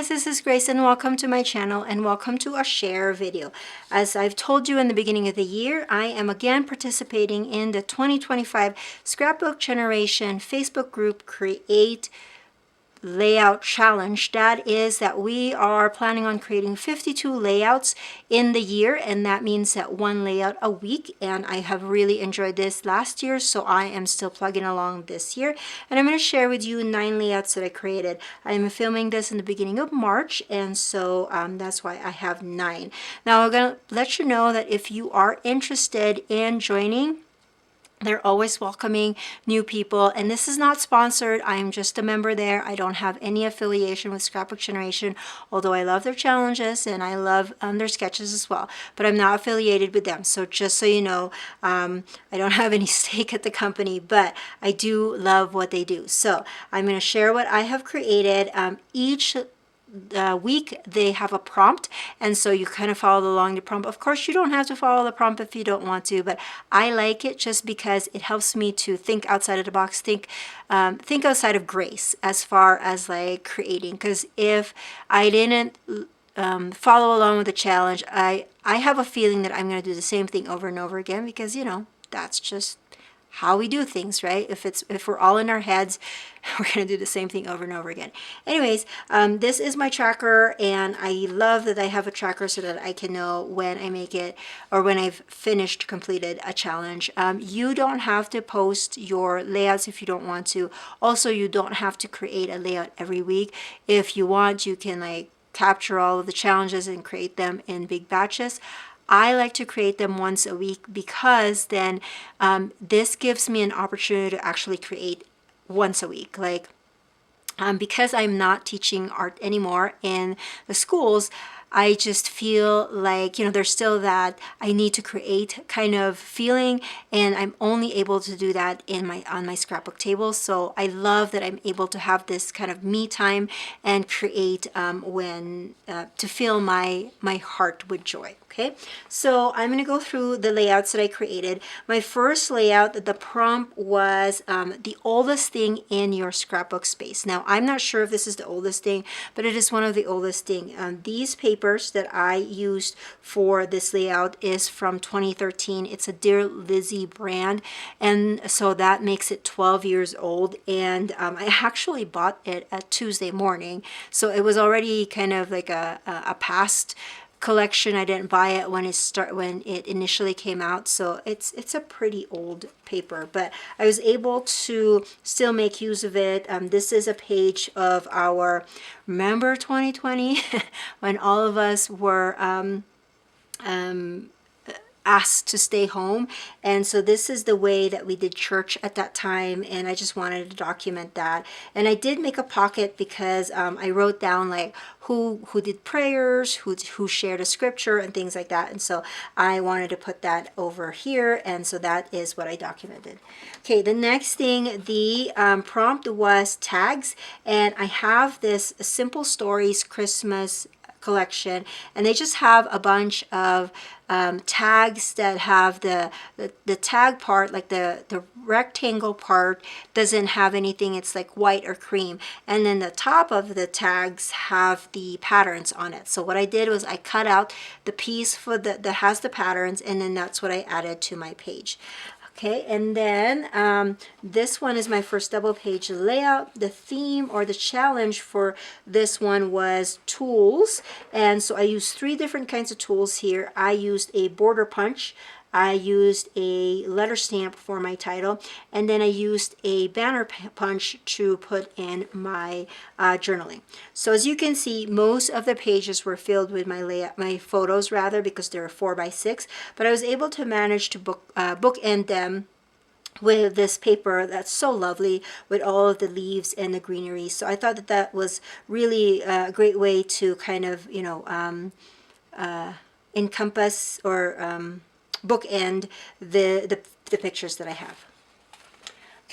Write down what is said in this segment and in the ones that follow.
guys, this is Grace and welcome to my channel and welcome to a share video. As I've told you in the beginning of the year, I am again participating in the 2025 Scrapbook Generation Facebook group Create Layout Challenge. That is that we are planning on creating 52 layouts in the year, and that means that one layout a week. And I have really enjoyed this last year, so I am still plugging along this year, and I'm going to share with you 9 layouts that I created. I'm filming this in the beginning of March, and so that's why I have 9. Now I'm going to let you know that if you are interested in joining, they're always welcoming new people, and this is not sponsored. I am just a member there. I don't have any affiliation with Scrapbook Generation, although I love their challenges and I love their sketches as well, but I'm not affiliated with them. So just so you know, I don't have any stake at the company, but I do love what they do. So I'm going to share what I have created. Each week they have a prompt, and so you kind of follow along the prompt. Of course, you don't have to follow the prompt if you don't want to, but I like it just because it helps me to think outside of the box, think outside of Grace as far as like creating. Because if I didn't follow along with the challenge, I have a feeling that I'm going to do the same thing over and over again, because you know, that's just how we do things, right? If we're all in our heads, we're going to do the same thing over and over again. Anyways, this is my tracker, and I love that I have a tracker so that I can know when I make it or when I've completed a challenge. You don't have to post your layouts if you don't want to. Also, you don't have to create a layout every week. If you want, you can like capture all of the challenges and create them in big batches. I like to create them once a week because then this gives me an opportunity to actually create once a week. Like because I'm not teaching art anymore in the schools, I just feel like, you know, there's still that I need to create kind of feeling, and I'm only able to do that in on my scrapbook table. So I love that I'm able to have this kind of me time and create to fill my heart with joy. Okay, so I'm going to go through the layouts that I created. My first layout, the prompt was the oldest thing in your scrapbook space. Now, I'm not sure if this is the oldest thing, but it is one of the oldest thing. These papers that I used for this layout is from 2013. It's a Dear Lizzy brand, and so that makes it 12 years old. And I actually bought it a Tuesday morning, so it was already kind of like a past collection. I didn't buy it when it initially came out, so it's a pretty old paper, but I was able to still make use of it. This is a page of our, remember 2020 when all of us were asked to stay home, and so this is the way that we did church at that time, and I just wanted to document that. And I did make a pocket because I wrote down like who did prayers, who shared a scripture and things like that, and so I wanted to put that over here, and so that is what I documented. Okay, the next thing, the prompt was tags, and I have this Simple Stories Christmas collection, and they just have a bunch of tags that have the tag part, like the rectangle part doesn't have anything, it's like white or cream, and then the top of the tags have the patterns on it. So what I did was I cut out the piece for that has the patterns, and then that's what I added to my page. Okay, and then this one is my first double page layout. The theme or the challenge for this one was tools, and so I used 3 different kinds of tools here. I used a border punch, I used a letter stamp for my title, and then I used a banner punch to put in my journaling. So as you can see, most of the pages were filled with my photos rather, because they're 4x6, but I was able to manage to bookend them with this paper that's so lovely with all of the leaves and the greenery. So I thought that that was really a great way to kind of, you know, encompass or bookend the pictures that I have.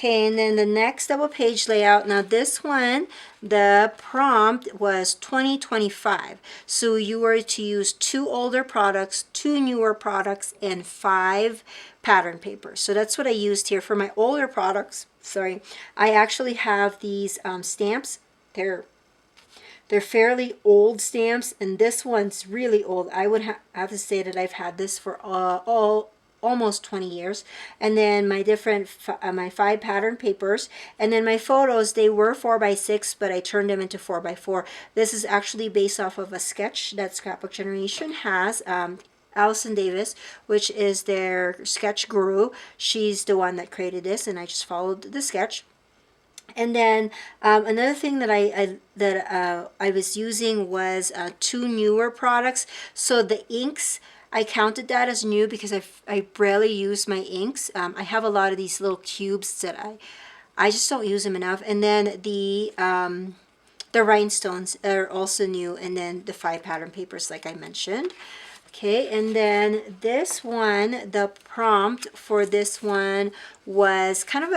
Okay, and then the next double page layout. Now this one, the prompt was 2025. So you were to use 2 older products, 2 newer products, and 5 pattern papers. So that's what I used here for my older products. Sorry, I actually have these stamps. They're They're fairly old stamps, and this one's really old. I would have to say that I've had this for almost 20 years. And then my my 5 pattern papers, and then my photos, they were 4x6, but I turned them into 4x4. This is actually based off of a sketch that Scrapbook Generation has. Allison Davis, which is their sketch guru. She's the one that created this, and I just followed the sketch. And then another thing that I was using was 2 newer products. So the inks, I counted that as new because I rarely use my inks. I have a lot of these little cubes that I just don't use them enough. And then the rhinestones are also new, and then the 5 pattern papers like I mentioned. Okay, and then this one, the prompt for this one was kind of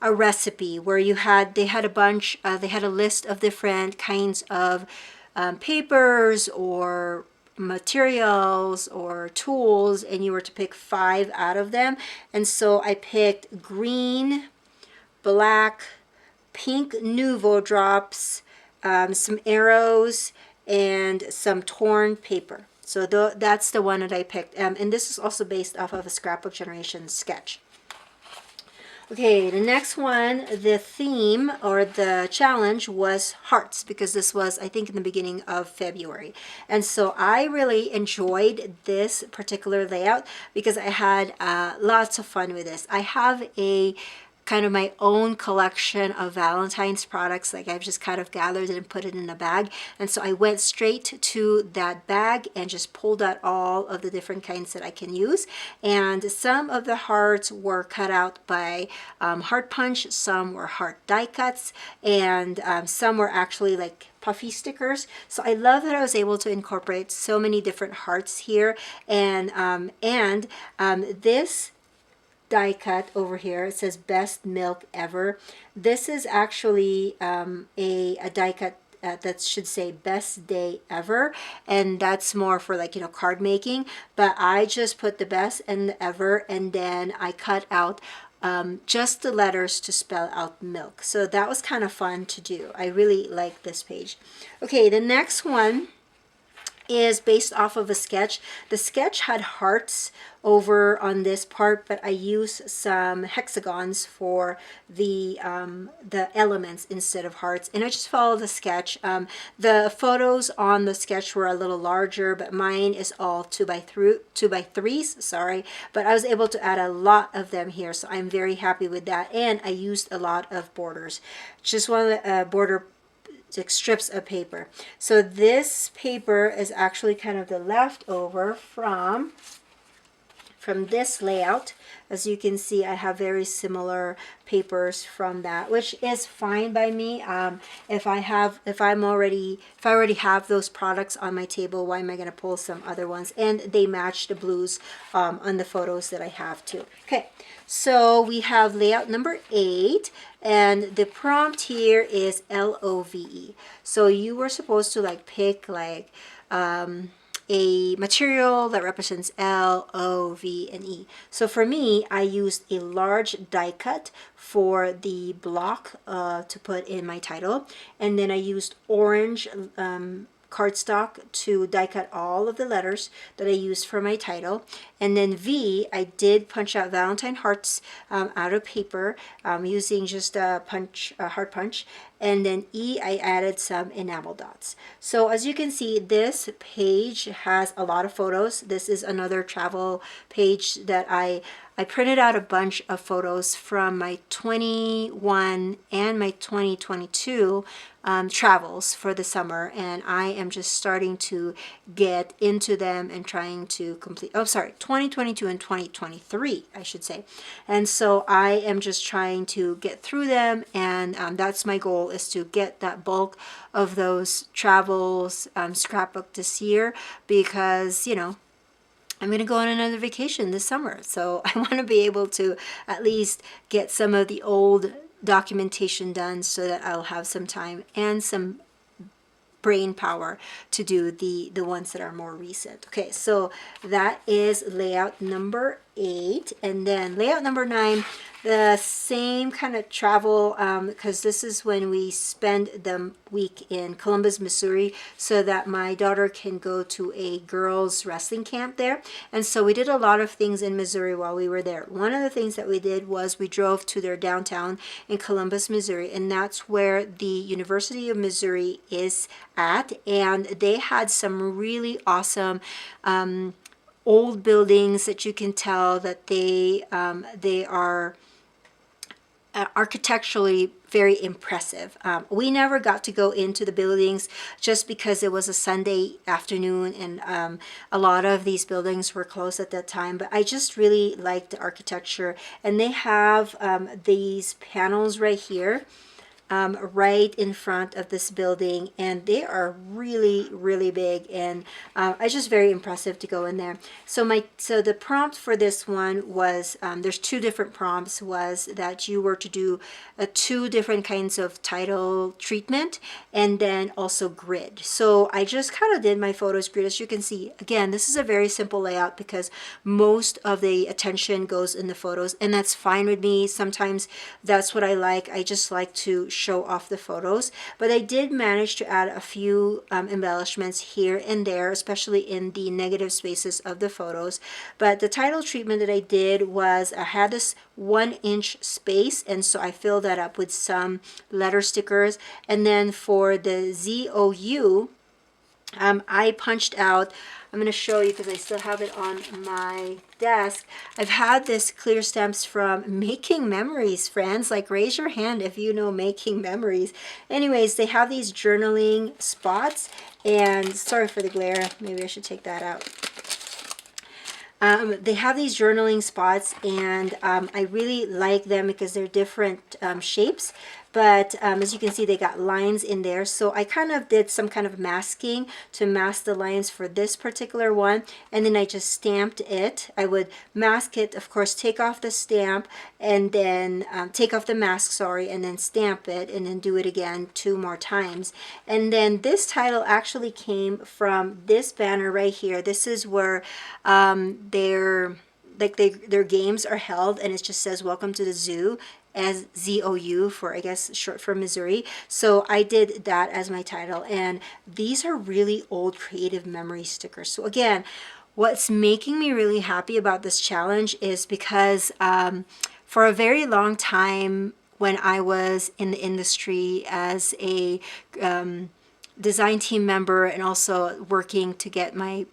a recipe where they had a list of different kinds of papers or materials or tools, and you were to pick 5 out of them. And so I picked green, black, pink Nouveau drops, some arrows, and some torn paper. So that's the one that I picked. And this is also based off of a Scrapbook Generation sketch. Okay, the next one, the theme or the challenge was hearts, because this was, I think, in the beginning of February. And so I really enjoyed this particular layout because I had lots of fun with this. I have a kind of my own collection of Valentine's products. Like, I've just kind of gathered it and put it in a bag. And so I went straight to that bag and just pulled out all of the different kinds that I can use. And some of the hearts were cut out by Heart Punch, some were heart die cuts, and some were actually like puffy stickers. So I love that I was able to incorporate so many different hearts here. And this die cut over here, it says best milk ever. This is actually a die cut that should say best day ever, and that's more for, like, card making. But I just put the best and the ever, and then I cut out just the letters to spell out milk. So that was kind of fun to do. I really like this page. Okay, the next one is based off of a sketch. The sketch had hearts over on this part, but I used some hexagons for the elements instead of hearts, and I just followed the sketch. The photos on the sketch were a little larger, but mine is all 2x3s, sorry, but I was able to add a lot of them here, so I'm very happy with that. And I used a lot of borders, just one border, like strips of paper. So this paper is actually kind of the leftover from this layout. As you can see, I have very similar papers from that, which is fine by me. If I already have those products on my table, why am I going to pull some other ones? And they match the blues on the photos that I have too. Okay, so we have layout number 8, and the prompt here is LOVE. So you were supposed to like pick like a material that represents L, O, V, and E. So for me, I used a large die cut for the block to put in my title, and then I used orange cardstock to die cut all of the letters that I used for my title. And then V, I did punch out Valentine hearts out of paper using just a heart punch. And then E, I added some enamel dots. So as you can see, this page has a lot of photos. This is another travel page that I printed out a bunch of photos from my 21 and my 2022 travels for the summer, and I am just starting to get into them and trying to complete, 2022 and 2023, I should say. And so I am just trying to get through them, and that's my goal, is to get that bulk of those travels scrapbook this year, because, I'm going to go on another vacation this summer. So I want to be able to at least get some of the old documentation done so that I'll have some time and some brain power to do the ones that are more recent. Okay, so that is layout number 8. And then layout number 9, the same kind of travel, because this is when we spend the week in Columbus, Missouri, so that my daughter can go to a girls wrestling camp there. And so we did a lot of things in Missouri while we were there. One of the things that we did was we drove to their downtown in Columbus, Missouri, and that's where the University of Missouri is at. And they had some really awesome old buildings that you can tell that they are architecturally very impressive. We never got to go into the buildings just because it was a Sunday afternoon, and a lot of these buildings were closed at that time, but I just really liked the architecture. And they have these panels right here, right in front of this building, and they are really, really big, and it's just very impressive to go in there. So the prompt for this one was, there's 2 different prompts, was that you were to do 2 different kinds of title treatment, and then also grid. So I just kind of did my photos grid. As you can see, again, this is a very simple layout because most of the attention goes in the photos, and that's fine with me. Sometimes that's what I like. I just like to show off the photos, but I did manage to add a few embellishments here and there, especially in the negative spaces of the photos. But the title treatment that I did was, I had this 1-inch space, and so I filled that up with some letter stickers. And then for the ZOU, I punched out, I'm going to show you because I still have it on my desk. I've had this clear stamps from Making Memories, friends. Like, raise your hand if you know Making Memories. Anyways, they have these journaling spots, and sorry for the glare, maybe I should take that out. They have these journaling spots, and I really like them because they're different shapes. But as you can see, they got lines in there. So I kind of did some kind of masking to mask the lines for this particular one. And then I just stamped it. I would mask it, of course, take off the stamp, and then take off the mask, sorry, and then stamp it, and then do it again 2 more times. And then this title actually came from this banner right here. This is where their games are held, and it just says "Welcome to the Zoo," as ZOU for, I guess, short for Missouri. So I did that as my title, and these are really old creative memory stickers. So again, what's making me really happy about this challenge is because for a very long time when I was in the industry as a design team member, and also working to get my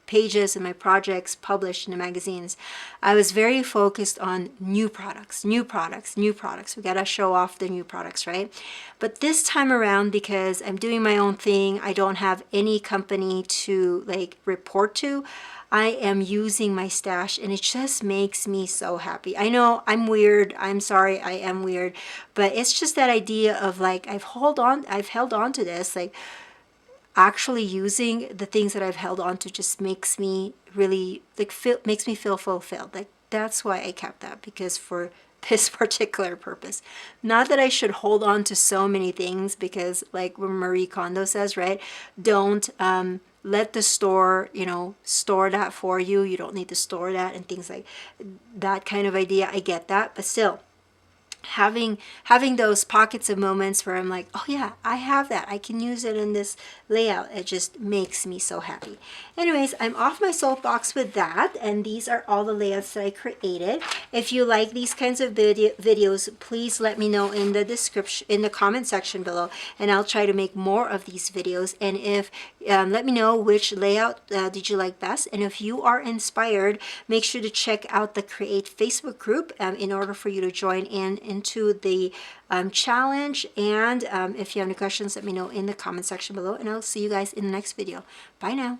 pages and my projects published in the magazines, I was very focused on new products, new products, new products. We got to show off the new products, right? But this time around, because I'm doing my own thing, I don't have any company to like report to, I am using my stash, and it just makes me so happy. I know I'm weird. I'm sorry, I am weird, but it's just that idea of like, I've held on to this, like, actually using the things that I've held on to just makes me really makes me feel fulfilled. Like, that's why I kept that, because for this particular purpose. Not that I should hold on to so many things, because like what Marie Kondo says, right? Don't let the store, store that for you. You don't need to store that, and things like that kind of idea. I get that, but still, having those pockets of moments where I'm like, oh yeah, I have that, I can use it in this layout, it just makes me so happy. Anyways, I'm off my soapbox with that, and these are all the layouts that I created. If you like these kinds of videos, please let me know in the description, in the comment section below, and I'll try to make more of these videos. And if let me know which layout did you like best, and if you are inspired, make sure to check out the Create Facebook group in order for you to join into the challenge. And if you have any questions, let me know in the comment section below, and I'll see you guys in the next video. Bye now.